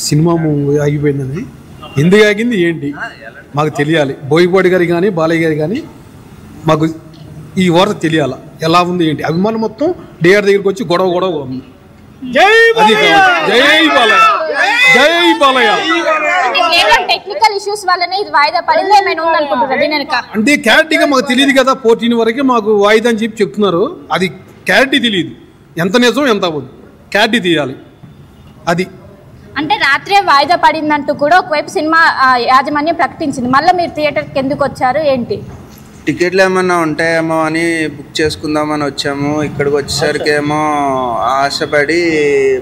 Cinema ఆగిపోయిందని. ఎందుకు ఆగింది ఏంటి మాకు తెలియాలి. బోయపాటి గారికి కానీ బాలయ్య గారికి కానీ మాకు ఈ వార్త తెలియాలా, ఎలా ఉంది ఏంటి. అభిమానం మొత్తం డిఆర్ దగ్గరికి వచ్చి గొడవ ఉంది. అది జై బాలయ్య, జై బాలయ్య. టెక్నికల్ ఇష్యూస్ వల్లనే ఇది వాయిదా పడింది ఏమైనా ఉందనుకుంటున్నారు అంటే క్లారిటీగా మాకు తెలియదు కదా. 14 వరకే మాకు వాయిదా అని చెప్తున్నారు. అది క్లారిటీ తెలియదు, ఎంత నిజం ఎంత అవ్వదు, క్లారిటీ తీయాలి. అది అంటే రాత్రే వాయిదా పడిందంటూ కూడా ఒకవైపు సినిమా యాజమాన్యం ప్రకటించింది. మళ్ళీ మీరు థియేటర్కి ఎందుకు వచ్చారు ఏంటి? టికెట్లు ఏమన్నా ఉంటాయేమో అని బుక్ చేసుకుందామని వచ్చాము. ఇక్కడికి వచ్చేసరికి ఏమో ఆశపడి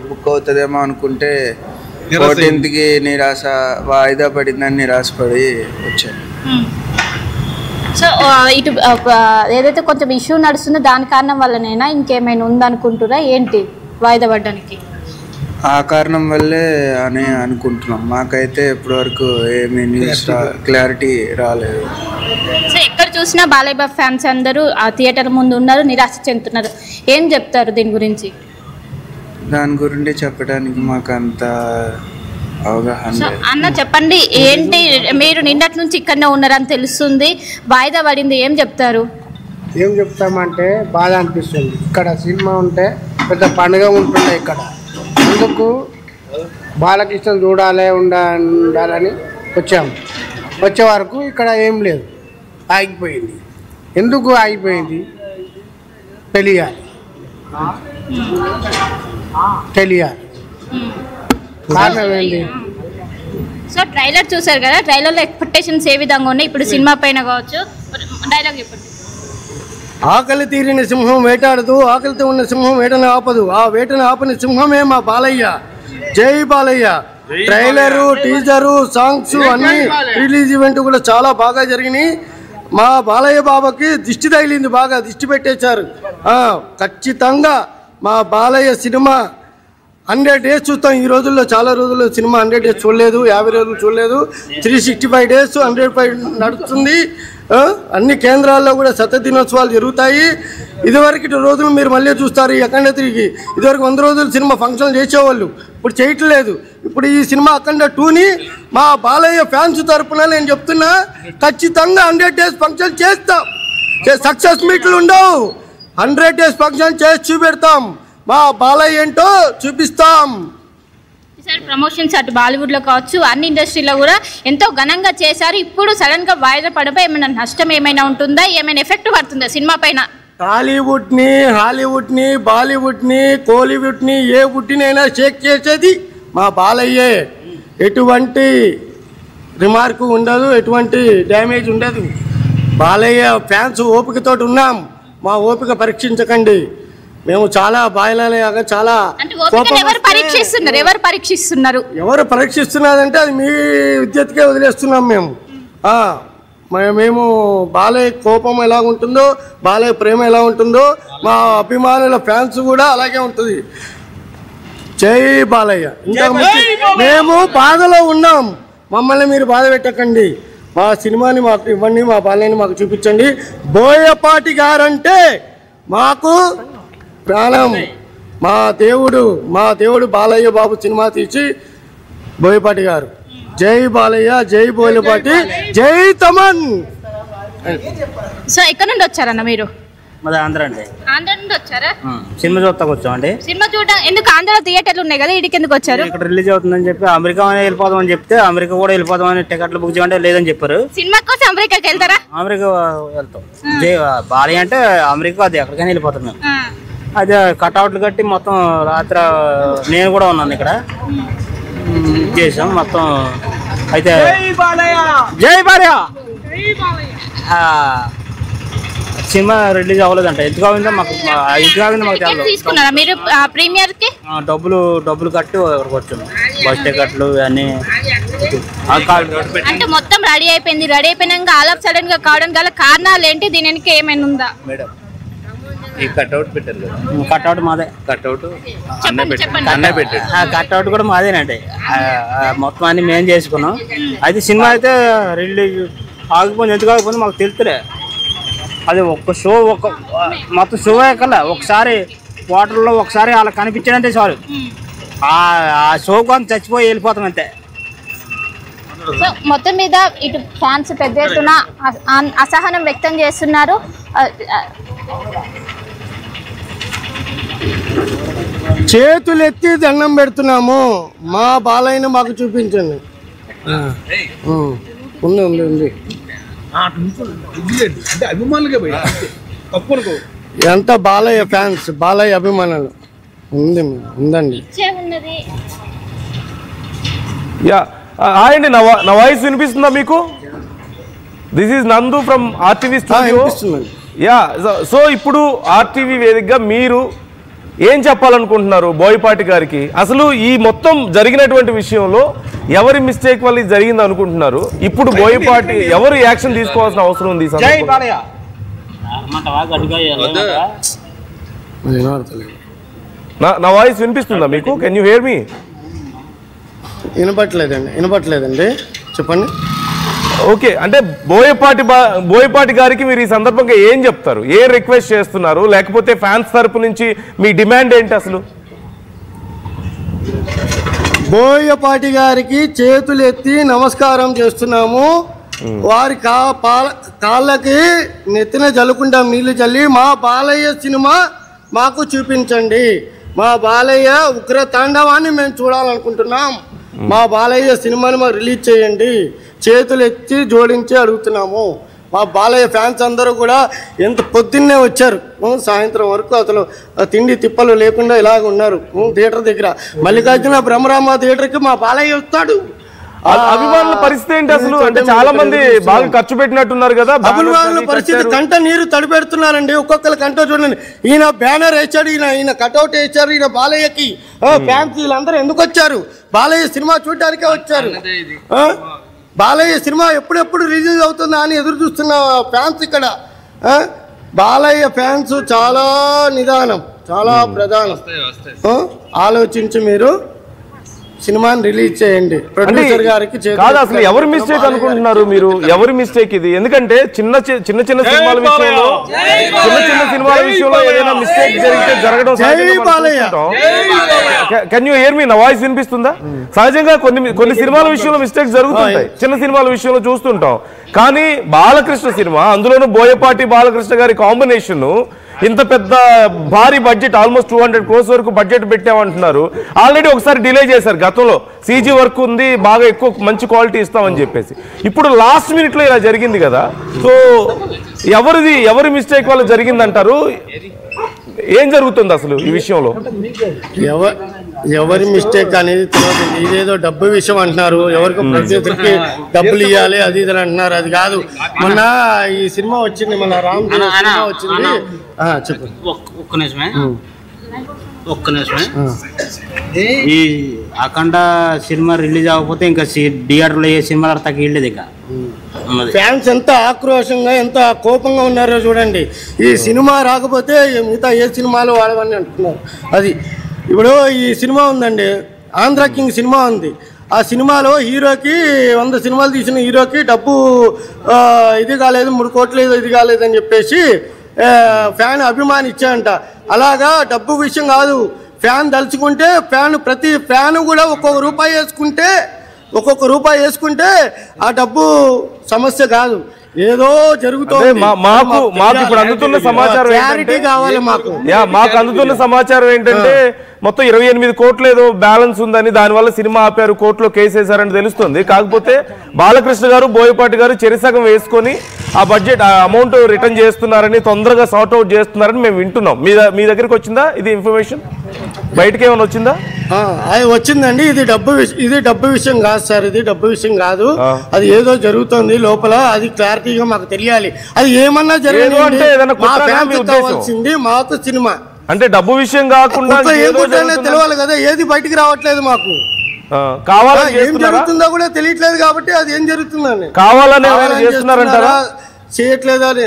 బుక్ అవుతుందేమో అనుకుంటే 14కి నిరాశ, వాయిదా పడిందని నిరాశపడి వచ్చాము. సో ఇటు ఏదైతే కొంచెం ఇష్యూ నడుస్తుందో దాని కారణం వల్లనేనా ఇంకేమైనా ఉందనుకుంటురా ఏంటి వాయిదా పడడానికి? ఆ కారణం వల్లే అని అనుకుంటున్నాం. మాకైతే ఇప్పటివరకు ఏమీ న్యూస్ క్లారిటీ రాలేదు. సో ఎక్కడ చూసినా బాలయ్య బాబు ఫ్యాన్స్ అందరూ ఆ థియేటర్ ముందు ఉన్నారు, నిరాశ చెందుతున్నారు. ఏం చెప్తారు దీని గురించి? దాని గురించి చెప్పడానికి మాకు అంత అవగాహన. అన్న చెప్పండి, ఏంటి మీరు నిన్నటి నుంచి ఇక్కడనే ఉన్నారని తెలుస్తుంది, వాయిదా పడింది, ఏం చెప్తారు? ఏం చెప్తామంటే బాధ అనిపిస్తుంది. ఇక్కడ సినిమా ఉంటే పెద్ద పండుగ ఉంటుండే. ఇక్కడ అందుకు బాలకృష్ణ చూడాలి ఉండాలని వచ్చాము. వచ్చే వరకు ఇక్కడ ఏం లేదు, ఆగిపోయింది. ఎందుకు ఆగిపోయింది తెలియాలి. కారణం ఏంటి? సో ట్రైలర్ చూసారు కదా, ట్రైలర్లో ఎక్స్పెక్టేషన్స్ ఏ విధంగా ఉన్నాయి ఇప్పుడు సినిమా పైన కావచ్చు? డైలాగ్ చెప్పండి. ఆకలి తీరిన సింహం వేటాడదు, ఆకలితో ఉన్న సింహం వేటను ఆపదు, ఆ వేటను ఆపని సింహమే మా బాలయ్య. జై బాలయ్య. ట్రైలరు, టీజరు, సాంగ్స్ అన్ని రిలీజ్ ఈవెంట్ కూడా చాలా బాగా జరిగినాయి. మా బాలయ్య బాబాకి దిష్టి తగిలింది, బాగా దిష్టి పెట్టేశారు. ఖచ్చితంగా మా బాలయ్య సినిమా 100 days చూస్తాం. ఈ రోజుల్లో చాలా రోజుల్లో సినిమా 100 days చూడలేదు, 50 రోజులు చూడలేదు. 365 days 105 నడుస్తుంది. అన్ని కేంద్రాల్లో కూడా శత దినోత్సవాలు జరుగుతాయి. ఇదివరకు రోజులు మీరు మళ్ళీ చూస్తారు. అఖండ తిరిగి ఇదివరకు 100 రోజులు సినిమా ఫంక్షన్లు చేసేవాళ్ళు, ఇప్పుడు చేయట్లేదు. ఇప్పుడు ఈ సినిమా అఖండ 2ని మా బాలయ్య ఫ్యాన్స్ తరఫున నేను చెప్తున్నా, ఖచ్చితంగా 100 days ఫంక్షన్ చేస్తాం. సక్సెస్ మీట్లు ఉండవు, 100 days ఫంక్షన్ చేసి చూపెడతాం. మా బాలయ్య ఏంటో చూపిస్తాం. ఈసారి ప్రమోషన్స్ అటు బాలీవుడ్లో కావచ్చు, అన్ని ఇండస్ట్రీలో కూడా ఎంతో ఘనంగా చేశారు. ఇప్పుడు సడన్గా వాయిదా పడిపోయి ఏమైనా నష్టం ఏమైనా ఉంటుందా, ఏమైనా ఎఫెక్ట్ పడుతుందా సినిమా పైన? టాలీవుడ్ని, హాలీవుడ్ని, బాలీవుడ్ని, కోలీవుడ్ని, ఏ వుడ్నైనా షేక్ చేసేది మా బాలయ్యే. ఎటువంటి రిమార్కు ఉండదు, ఎటువంటి డ్యామేజ్ ఉండదు. బాలయ్య ఫ్యాన్స్ ఓపికతో ఉన్నాం, మా ఓపిక పరీక్షించకండి. మేము చాలా బాయిలాగా చాలా ఎవరు పరీక్షిస్తున్నారంటే అది మీ విద్యుత్కే వదిలేస్తున్నాం మేము. మేము బాలయ్య కోపం ఎలా ఉంటుందో, బాలయ్య ప్రేమ ఎలా ఉంటుందో, మా అభిమానుల ఫ్యాన్స్ కూడా అలాగే ఉంటుంది. జై బాలయ్య. ఇంకా మేము బాధలో ఉన్నాం, మమ్మల్ని మీరు బాధ పెట్టకండి. మా సినిమాని మాకు ఇవ్వండి, మా బాలయ్యని మాకు చూపించండి. బోయపాటి గారంటే మాకు ప్రాణం. మా దేవుడు బాలయ్య బాబు సినిమా తీసి బోయపాటి గారు. జై బాలయ్య, జై బోయపాటి, జై తమన్. సో ఎక్కడ నుండి వచ్చారన్న మీరు? మాది ఆంధ్ర అండి. ఆంధ్ర నుండి వచ్చారా? సినిమా చూస్తాకు వచ్చామండి. సినిమా చూడడం ఎందుకు? ఆంధ్రలో థియేటర్లు ఉన్నాయి కదా, ఇడికి ఎందుకు వచ్చారు? ఇక్కడ రిలీజ్ అవుతుందని చెప్పి అమెరికా వెళ్ళిపోదామని చెప్తే అమెరికా కూడా వెళ్ళిపోదామని టికెట్లు బుక్ చేయమంటే లేదని చెప్పారు. సినిమా కోసం అమెరికాకి వెళ్తారా? అమెరికా వెళ్తాం. బాలయ్య అంటే అమెరికా, అది ఎక్కడికైనా వెళ్ళిపోతాం మేము. అదే కట్అవుట్లు కట్టి మొత్తం రాత్రి నేను కూడా ఉన్నాను ఇక్కడ చేసాం మొత్తం. అయితే జై బాలయ్య సినిమా రిలీజ్ అవ్వలేదంట. ఎందుకు అయిందో మాకు తీసుకున్నారా మీరు ప్రీమియర్ కి? డబ్బులు కట్టి వచ్చాము. బస్ టికెట్లు అన్ని అంటే మొత్తం రెడీ అయిపోయింది. రెడీ అయిపోయినాక ఆల్ ఆఫ్ సడన్ గా కావడం గల కారణాలు ఏంటి? దీని వెనక ఏమైనా ఉందా? మేడం ఈ కట్అవుట్ పెట్టారు కదా, కట్అవుట్ మాదే. కట్అవుట్ కట్అవుట్ కూడా మాదేనండి. మొత్తం అన్ని మేము చేసుకున్నాం. అయితే సినిమా అయితే రిలీజ్ ఆగిపోయింది. ఎందుకు ఆగిపోయింది మాకు తెలుతులే. అది ఒక్క షో, మొత్తం షో ఎక్కల ఒకసారి వాటర్లో ఒకసారి అలా కనిపించాడంటే చాలు. ఆ షోకు చచ్చిపోయి వెళ్ళిపోతాం అంతే. సో మొత్తం మీద ఇటు ఫ్యాన్స్ పెద్ద ఎత్తున అసహనం వ్యక్తం చేస్తున్నారు. చేతులెత్తి దండం పెడుతున్నాము, మా బాలయ్యను మాకు చూపించండి. ఉంది ఉంది ఉంది అంటే అభిమానులుగా తప్పనుకో ఎంత బాలయ్య ఫ్యాన్స్, బాలయ్య అభిమానులు ఉందండి. యా హాయ్ అండి, నా వాయిస్ వినిపిస్తుందా మీకు? దిస్ ఈజ్ నందు from RTV studio. Yeah so ఇప్పుడు ఆర్టీవీ వేదికగా మీరు ఏం చెప్పాలనుకుంటున్నారు బోయపాటి గారికి? అసలు ఈ మొత్తం జరిగినటువంటి విషయంలో ఎవరి మిస్టేక్ వల్ల ఇది జరిగింది అనుకుంటున్నారు? ఇప్పుడు బోయపాటి ఎవరు యాక్షన్ తీసుకోవాల్సిన అవసరం ఉంది? నా వాయిస్ వినిపిస్తుందా మీకు? కెన్ యూ హియర్ మీ? వినపట్లేదండి, చెప్పండి. ఓకే, అంటే బోయపాటి గారికి మీరు ఈ సందర్భంగా ఏం చెప్తారు? ఏ రిక్వెస్ట్ చేస్తున్నారు? లేకపోతే ఫ్యాన్స్ తరపు నుంచి మీ డిమాండ్ ఏంటి అసలు? బోయపాటి గారికి చేతులు ఎత్తి నమస్కారం చేస్తున్నాము. వారి కాళ్ళకి నెత్తిన జల్లుకుంటాం నీళ్లు చల్లి. మా బాలయ్య సినిమా మాకు చూపించండి. మా బాలయ్య ఉగ్ర తాండవాన్ని మేము చూడాలనుకుంటున్నాం. మా బాలయ్య సినిమాని మాకు రిలీజ్ చేయండి. చేతులు ఎత్తి జోడించి అడుగుతున్నాము. మా బాలయ్య ఫ్యాన్స్ అందరూ కూడా ఎంత పొద్దున్నే వచ్చారు, సాయంత్రం వరకు అసలు తిండి తిప్పలు లేకుండా ఇలాగ ఉన్నారు థియేటర్ దగ్గర. మల్లికార్జున బ్రహ్మరామ థియేటర్కి మా బాలయ్య వస్తాడు. అభిమానుల పరిస్థితి ఏంటి అసలు? అంటే చాలా మంది బాగా ఖర్చు పెట్టినట్టున్నారు కదా. అభిమానుల పరిస్థితి కంట నీరు తడిపెడుతున్నారండి. ఒక్కొక్కరు కంట చూడండి. ఈయన బ్యానర్ వేసాడు, ఈయన కట్అవుట్ వేసారు. ఈయన బాలయ్యకి ఫ్యాన్స్ వీళ్ళందరూ ఎందుకు వచ్చారు? బాలయ్య సినిమా చూడటానికే వచ్చారు. బాలయ్య సినిమా ఎప్పుడెప్పుడు రిలీజ్ అవుతుందా అని ఎదురు చూస్తున్న ఫ్యాన్స్ ఇక్కడ. బాలయ్య ఫ్యాన్స్ చాలా నిదానం, చాలా ప్రధానం. ఆలోచించి మీరు సినిమాని రిలీజ్ చేయండి. ప్రొడ్యూసర్ గారికి కాదు, అసలు ఎవరి మిస్టేక్ అనుకుంటున్నారు మీరు? ఎవరి మిస్టేక్ ఇది? ఎందుకంటే చిన్న సినిమాల విషయంలో ఏదైనా మిస్టేక్ జరిగితే జరగడం. కెన్ యూ హియర్ మీ? నా వాయిస్ వినిపిస్తుందా? సహజంగా కొన్ని సినిమాల విషయంలో మిస్టేక్స్ జరుగుతుంటాయి, చిన్న సినిమాల విషయంలో చూస్తుంటాం. కానీ బాలకృష్ణ సినిమా, అందులోనూ బోయపాటి బాలకృష్ణ గారి కాంబినేషన్, ఇంత పెద్ద భారీ బడ్జెట్, ఆల్మోస్ట్ 200 crores వరకు బడ్జెట్ పెట్టామంటున్నారు. ఆల్రెడీ ఒకసారి డిలే చేశారు గతంలో. సీజీ వర్క్ ఉంది, బాగా ఎక్కువ మంచి క్వాలిటీ ఇస్తామని చెప్పేసి. ఇప్పుడు లాస్ట్ మినిట్ లో ఇలా జరిగింది కదా. సో ఎవరి మిస్టేక్ వల్ల జరిగిందంటారు? ఏం జరుగుతుంది అసలు ఈ విషయంలో? ఎవరి మిస్టేక్ అనేది తెలియదు. ఇదేదో డబ్బు విషయం అంటున్నారు. ఎవరికి ప్రత్యేకకి డబ్బులు ఇవ్వాలి అది ఇది అంటున్నారు. అది కాదు. మొన్న ఈ సినిమా వచ్చింది, మన రామ్ సినిమా వచ్చింది. చెప్పండి. ఒక్క నిమిషమే. ఈ అఖండ సినిమా రిలీజ్ అవ్వకపోతే ఇంకా థియేటర్లో ఏ సినిమా తగ్గలేదు. ఇక ఫ్యాన్స్ ఎంత ఆక్రోషంగా, ఎంత కోపంగా ఉన్నారో చూడండి. ఈ సినిమా రాకపోతే మిగతా ఏ సినిమాలు వాడవని అంటున్నారు. అది ఇప్పుడు ఈ సినిమా ఉందండి, ఆంధ్ర కింగ్ సినిమా ఉంది. ఆ సినిమాలో హీరోకి 100 సినిమాలు తీసిన హీరోకి డబ్బు ఇది కాలేదు, 3 కోట్లు ఇది కాలేదని చెప్పేసి ఫ్యాన్ అభిమాని ఇచ్చాయంట. అలాగా డబ్బు విషయం కాదు. ఫ్యాన్ దలుచుకుంటే ప్రతి ఫ్యాన్ కూడా ఒక్కొక్క రూపాయి వేసుకుంటే ఆ డబ్బు సమస్య కాదు. ఏదో జరుగుతుంది. మాకు ఇప్పుడు అందుతున్న సమాచారం ఏంటంటే మొత్తం 28 కోట్లు ఏదో బ్యాలెన్స్ ఉందని, దానివల్ల సినిమా ఆపారు, కోర్టులో కేసు వేశారని తెలుస్తుంది. కాకపోతే బాలకృష్ణ గారు, బోయపాటి గారు చెరిసగం వేసుకొని ఆ బడ్జెట్, ఆ అమౌంట్ రిటర్న్ చేస్తున్నారని, తొందరగా సార్ట్ అవుట్ చేస్తున్నారని మేము వింటున్నాం. మీ దగ్గరికి వచ్చిందా ఇది ఇన్ఫర్మేషన్? బయటకి ఏమైనా వచ్చిందా? అది వచ్చిందండి. ఇది డబ్బు విషయం కాదు సార్. ఇది డబ్బు విషయం కాదు. అది ఏదో జరుగుతుంది లోపల. అది క్లారిటీగా మాకు తెలియాలి. అది ఏమన్నా జరిగింది మాకు సినిమా అంటే డబ్బు విషయం కాకుండా తెలియాలి కదా. ఏది బయటికి రావట్లేదు మాకు. ఏం జరుగుతుందో కూడా తెలియట్లేదు. కాబట్టి అది ఏం జరుగుతుందని కావాలని చేయట్లేదా అని